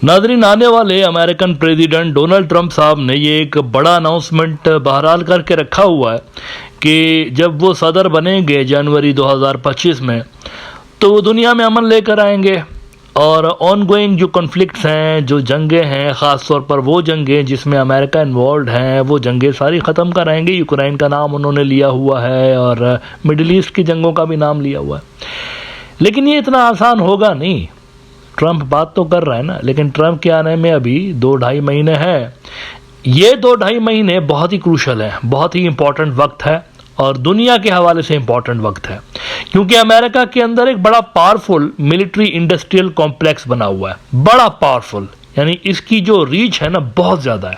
नाज़रीन, आने वाले अमेरिकन प्रेसिडेंट डोनाल्ड ट्रंप साहब ने ये एक बड़ा अनाउंसमेंट बहरहाल करके रखा हुआ है कि जब वो सदर बनेंगे जनवरी 2025 में तो वो दुनिया में अमन लेकर आएंगे और ऑनगोइंग जो कॉन्फ्लिक्ट्स हैं, जो जंगें हैं, ख़ास तौर पर वो जंगें जिसमें अमेरिका इन्वॉल्व हैं, वो जंगें सारी ख़त्म कराएंगे। यूक्रेन का नाम उन्होंने लिया हुआ है और मिडिल ईस्ट की जंगों का भी नाम लिया हुआ है। लेकिन ये इतना आसान होगा नहीं। ट्रंप बात तो कर रहा है ना, लेकिन ट्रंप के आने में अभी 2-2.5 महीने हैं। ये 2-2.5 महीने बहुत ही क्रूशल है, बहुत ही इंपॉर्टेंट वक्त है और दुनिया के हवाले से इंपॉर्टेंट वक्त है, क्योंकि अमेरिका के अंदर एक बड़ा पावरफुल मिलिट्री इंडस्ट्रियल कॉम्प्लेक्स बना हुआ है। बड़ा पावरफुल, यानी इसकी जो रीच है ना, बहुत ज़्यादा है।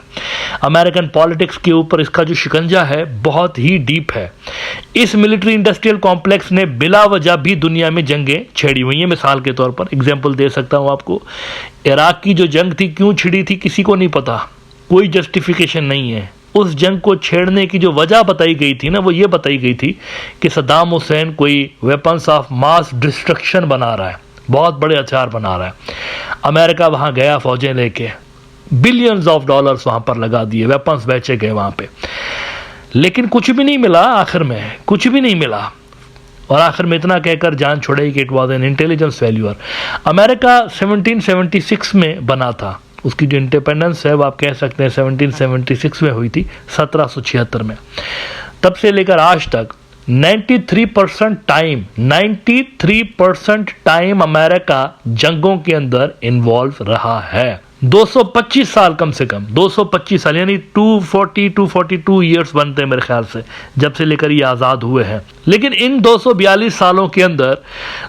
अमेरिकन पॉलिटिक्स के ऊपर इसका जो शिकंजा है बहुत ही डीप है। इस मिलिट्री इंडस्ट्रियल कॉम्प्लेक्स ने बिला वजह भी दुनिया में जंगें छेड़ी हुई हैं। मिसाल के तौर पर एग्जाम्पल दे सकता हूँ आपको। इराक की जो जंग थी, क्यों छिड़ी थी किसी को नहीं पता, कोई जस्टिफिकेशन नहीं है। उस जंग को छेड़ने की जो वजह बताई गई थी ना, वो ये बताई गई थी कि सद्दाम हुसैन कोई वेपन्स ऑफ मास डिस्ट्रक्शन बना रहा है, बहुत बड़े हथियार बना रहा है। अमेरिका वहाँ गया फौजें लेके, बिलियंस ऑफ डॉलर्स वहाँ पर लगा दिए, वेपन्स बेचे गए वहाँ पे, लेकिन कुछ भी नहीं मिला। आखिर में कुछ भी नहीं मिला और आखिर में इतना कहकर जान छोड़े कि it was an intelligence failure. America 1776 में बना था, उसकी जो इंडिपेंडेंस है वो आप कह सकते हैं 1776 में हुई थी, 1776 में। तब से लेकर आज तक 93% टाइम अमेरिका जंगों के अंदर इन्वॉल्व रहा है। 225 साल, कम से कम 225 साल, यानी 242 ईयर्स बनते हैं मेरे ख्याल से, जब से लेकर ये आज़ाद हुए हैं। लेकिन इन 242 सालों के अंदर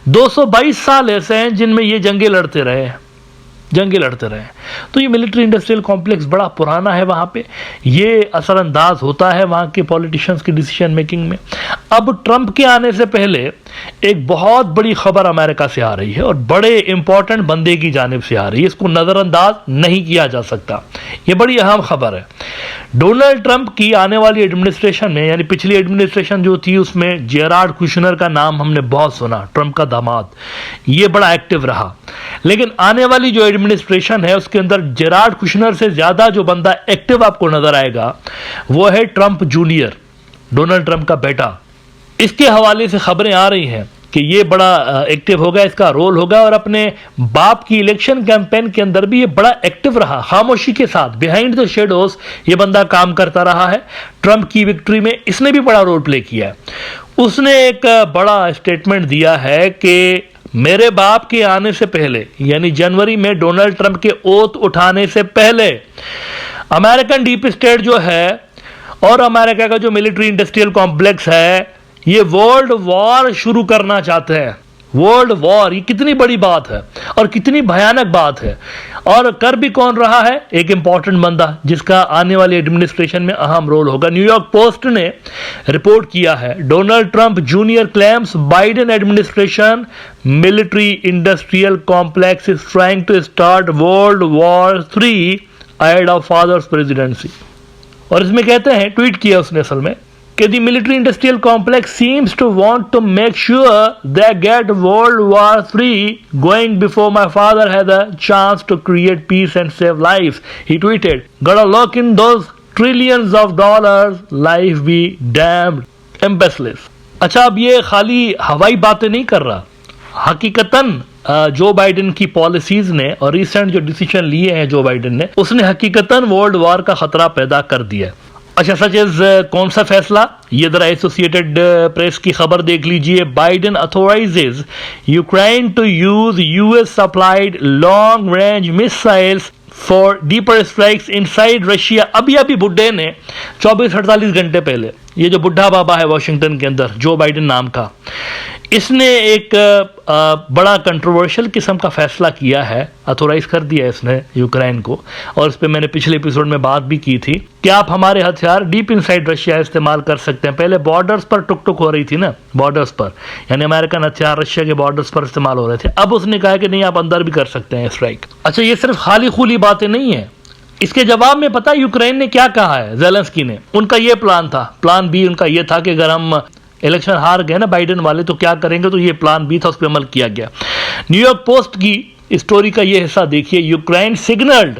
222 साल ऐसे हैं जिनमें ये जंगें लड़ते रहे। तो ये मिलिट्री इंडस्ट्रियल कॉम्प्लेक्स बड़ा पुराना है वहाँ पे, ये असरअंदाज होता है वहाँ के पॉलिटिशियंस की डिसीजन मेकिंग में। अब ट्रंप के आने से पहले एक बहुत बड़ी खबर अमेरिका से आ रही है और बड़े इंपॉर्टेंट बंदे की जानिब से आ रही है, इसको नज़रअंदाज नहीं किया जा सकता। ये बड़ी अहम खबर है। डोनाल्ड ट्रंप की आने वाली एडमिनिस्ट्रेशन में, यानी पिछली एडमिनिस्ट्रेशन जो थी उसमें जेरार्ड कुशनर का नाम हमने बहुत सुना, ट्रंप का दामाद, ये बड़ा एक्टिव रहा। लेकिन आने वाली जो एडमिनिस्ट्रेशन है उसके अंदर जेरार्ड कुशनर से ज्यादा जो बंदा एक्टिव आपको नजर आएगा वो है ट्रंप जूनियर, डोनाल्ड ट्रंप का बेटा। इसके हवाले से खबरें आ रही हैं कि ये बड़ा एक्टिव होगा, इसका रोल होगा और अपने बाप की इलेक्शन कैंपेन के अंदर भी ये बड़ा एक्टिव रहा, खामोशी के साथ, बिहाइंड द शेडोज ये बंदा काम करता रहा है। ट्रंप की विक्ट्री में इसने भी बड़ा रोल प्ले किया है। उसने एक बड़ा स्टेटमेंट दिया है कि मेरे बाप के आने से पहले, यानी जनवरी में डोनाल्ड ट्रंप के ओथ उठाने से पहले, अमेरिकन डीप स्टेट जो है और अमेरिका का जो मिलिट्री इंडस्ट्रियल कॉम्प्लेक्स है, ये वर्ल्ड वॉर शुरू करना चाहते हैं। वर्ल्ड वॉर, ये कितनी बड़ी बात है और कितनी भयानक बात है। और कर भी कौन रहा है? एक इंपॉर्टेंट बंदा जिसका आने वाली एडमिनिस्ट्रेशन में अहम रोल होगा। न्यूयॉर्क पोस्ट ने रिपोर्ट किया है, Donald Trump junior claims Biden administration military industrial complex is trying to start world war 3 ahead of father's presidency. और इसमें कहते हैं, ट्वीट किया उसने असल में, कि the military industrial complex seems to want to make sure they get World War III going before my father had a chance to create peace and save lives. He tweeted, "Gotta look in those trillions of dollars, life be damned, imbeciles." अच्छा, अब ये खाली हवाई बातें नहीं कर रहा, हकीकतन Joe Biden की पॉलिसीज ने और रिसेंट जो डिसीजन लिए हैं जो बाइडेन ने, उसने हकीकतन वर्ल्ड वॉर का खतरा पैदा कर दिया। अच्छा, सच इज कौन सा फैसला? ये जरा एसोसिएटेड प्रेस की खबर देख लीजिए। Biden authorises Ukraine to use US supplied long range missiles for deeper strikes inside Russia. अभी बुड्ढे ने 24-48 घंटे पहले, ये जो बुढ़ा बाबा है वॉशिंगटन के अंदर, जो बाइडेन नाम का, इसने एक बड़ा कंट्रोवर्शियल किस्म का फैसला किया है, अथोराइज कर दिया इसने यूक्रेन को। और इस पर मैंने पिछले एपिसोड में बात भी की थी कि आप हमारे हथियार डीप इनसाइड रशिया इस्तेमाल कर सकते हैं। पहले बॉर्डर्स पर टुक हो रही थी ना, बॉर्डर्स पर, यानी अमेरिकन हथियार रशिया के बॉर्डर्स पर इस्तेमाल हो रहे थे। अब उसने कहा कि नहीं, आप अंदर भी कर सकते हैं स्ट्राइक। अच्छा, ये सिर्फ खाली खुली बातें नहीं है। इसके जवाब में पता है यूक्रेन ने क्या कहा है? ज़ेलेंस्की ने, उनका ये प्लान था, प्लान बी उनका ये था कि अगर हम इलेक्शन हार गए ना बाइडेन वाले तो क्या करेंगे, तो ये प्लान बी था, उस पर अमल किया गया। न्यूयॉर्क पोस्ट की स्टोरी का ये हिस्सा देखिए, Ukraine signalled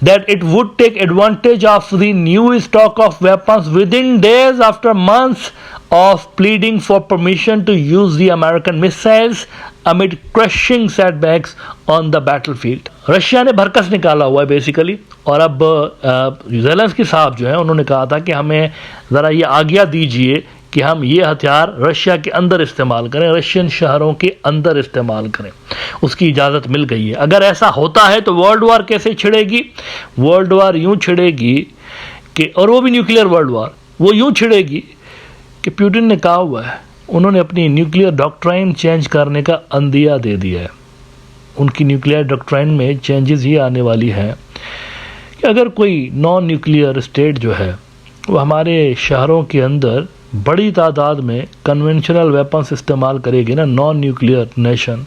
that it would take advantage of the new stock of weapons within days after months of pleading for permission to use the American missiles amid crushing setbacks on the battlefield. Russia ने भरकस निकाला हुआ है basically, और अब Zelensky साहब जो है उन्होंने कहा था कि हमें ज़रा ये आज्ञा दीजिए कि हम ये हथियार रशिया के अंदर इस्तेमाल करें, रशियन शहरों के अंदर इस्तेमाल करें। उसकी इजाज़त मिल गई है। अगर ऐसा होता है तो वर्ल्ड वार कैसे छिड़ेगी? वर्ल्ड वार यूँ छिड़ेगी कि, और वो भी न्यूक्लियर वर्ल्ड वार, वो यूँ छिड़ेगी कि पुतिन ने कहा हुआ है, उन्होंने अपनी न्यूक्लियर डॉक्ट्राइन चेंज करने का अंदिया दे दिया है। उनकी न्यूक्लियर डॉक्ट्राइन में चेंजेस ही आने वाली हैं कि अगर कोई नॉन न्यूक्लियर स्टेट जो है वो हमारे शहरों के अंदर बड़ी तादाद में कन्वेंशनल वेपन्स इस्तेमाल करेगी ना, नॉन न्यूक्लियर नेशन,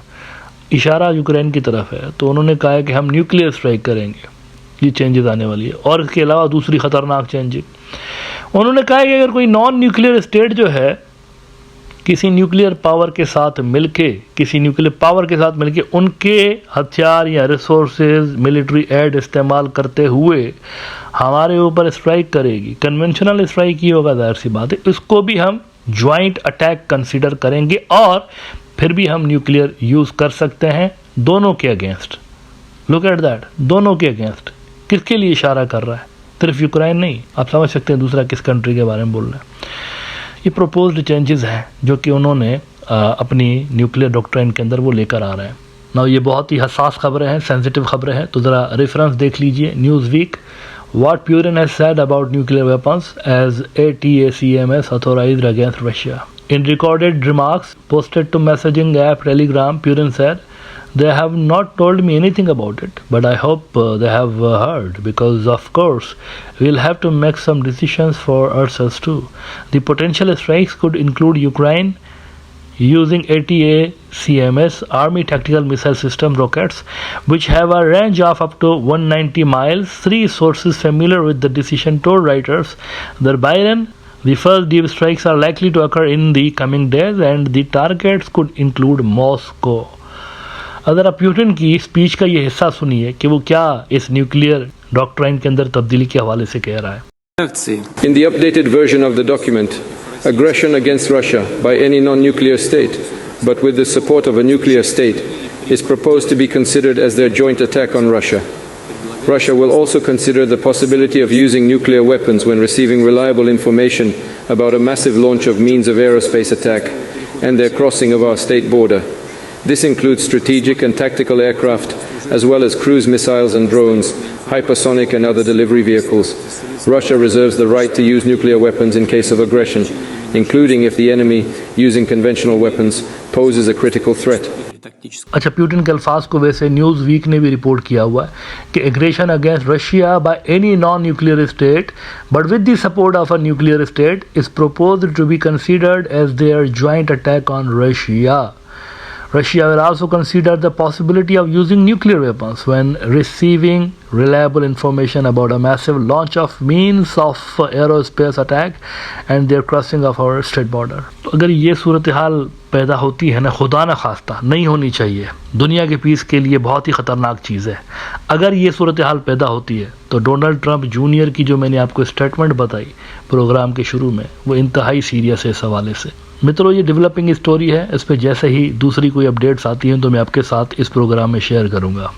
इशारा यूक्रेन की तरफ है, तो उन्होंने कहा है कि हम न्यूक्लियर स्ट्राइक करेंगे। ये चेंजेस आने वाली है। और इसके अलावा दूसरी ख़तरनाक चेंजेस उन्होंने कहा कि अगर कोई नॉन न्यूक्लियर स्टेट जो है किसी न्यूक्लियर पावर के साथ मिलके उनके हथियार या रिसोर्सेज, मिलिट्री एड इस्तेमाल करते हुए हमारे ऊपर स्ट्राइक करेगी, कन्वेंशनल स्ट्राइक ही होगा, जाहिर सी बात है, इसको भी हम ज्वाइंट अटैक कंसीडर करेंगे और फिर भी हम न्यूक्लियर यूज़ कर सकते हैं दोनों के अगेंस्ट। लुक एट दैट, दोनों के अगेंस्ट। किसके लिए इशारा कर रहा है? सिर्फ यूक्रेन नहीं, आप समझ सकते हैं दूसरा किस कंट्री के बारे में बोल रहे हैं। ये प्रोपोज्ड चेंजेस हैं जो कि उन्होंने अपनी न्यूक्लियर डॉक्ट्राइन के अंदर वो लेकर आ रहे हैं ना। ये बहुत ही हसास खबरें हैं, सेंसिटिव खबरें हैं, तो ज़रा रेफरेंस देख लीजिए। Newsweek, what Putin has said about nuclear weapons as ATACMS authorised against Russia. In recorded remarks posted to messaging app Telegram, Putin said, "They have not told me anything about it, but I hope they have heard, because of course we'll have to make some decisions for ourselves too. The potential strikes could include Ukraine using ATACMS Army Tactical Missile System rockets, which have a range of up to 190 miles. Three sources familiar with the decision told Reuters that Biden the first deep strikes are likely to occur in the coming days and the targets could include Moscow." अगर आप Putin की speech का ये हिस्सा सुनिए कि वो क्या इस न्यूक्लियर डॉक्ट्राइन के अंदर तब्दीली के हवाले से कह रहा है। In the updated version of the document, aggression against Russia by any non-nuclear state, but with the support of a nuclear state, is proposed to be considered as their joint attack on Russia. Russia will also consider the possibility of using nuclear weapons when receiving reliable information about a massive launch of means of aerospace attack and their crossing of our state border. This includes strategic and tactical aircraft, as well as cruise missiles and drones, hypersonic and other delivery vehicles. Russia reserves the right to use nuclear weapons in case of aggression, including if the enemy, using conventional weapons, poses a critical threat. अच्छा, Putin के अल्फाज को वैसे news week ने भी report किया हुआ है कि aggression against Russia by any non nuclear state but with the support of a nuclear state is proposed to be considered as their joint attack on Russia. Russia will also consider the possibility of using nuclear weapons when receiving reliable information about a massive launch of means of aerospace attack and their crossing of our state border. तो अगर ये सूरत हाल पैदा होती है ना, खुदा ना खास्ता, नहीं होनी चाहिए, दुनिया के पीस के लिए बहुत ही ख़तरनाक चीज़ है। अगर ये सूरत हाल पैदा होती है तो डोनाल्ड ट्रंप जूनियर की जो मैंने आपको स्टेटमेंट बताई प्रोग्राम के शुरू में, वो इंतहाई सीरियस है इस हवाले से। मित्रों, ये डेवलपिंग स्टोरी है, इस पर जैसे ही दूसरी कोई अपडेट्स आती हैं तो मैं आपके साथ इस प्रोग्राम में शेयर करूँगा।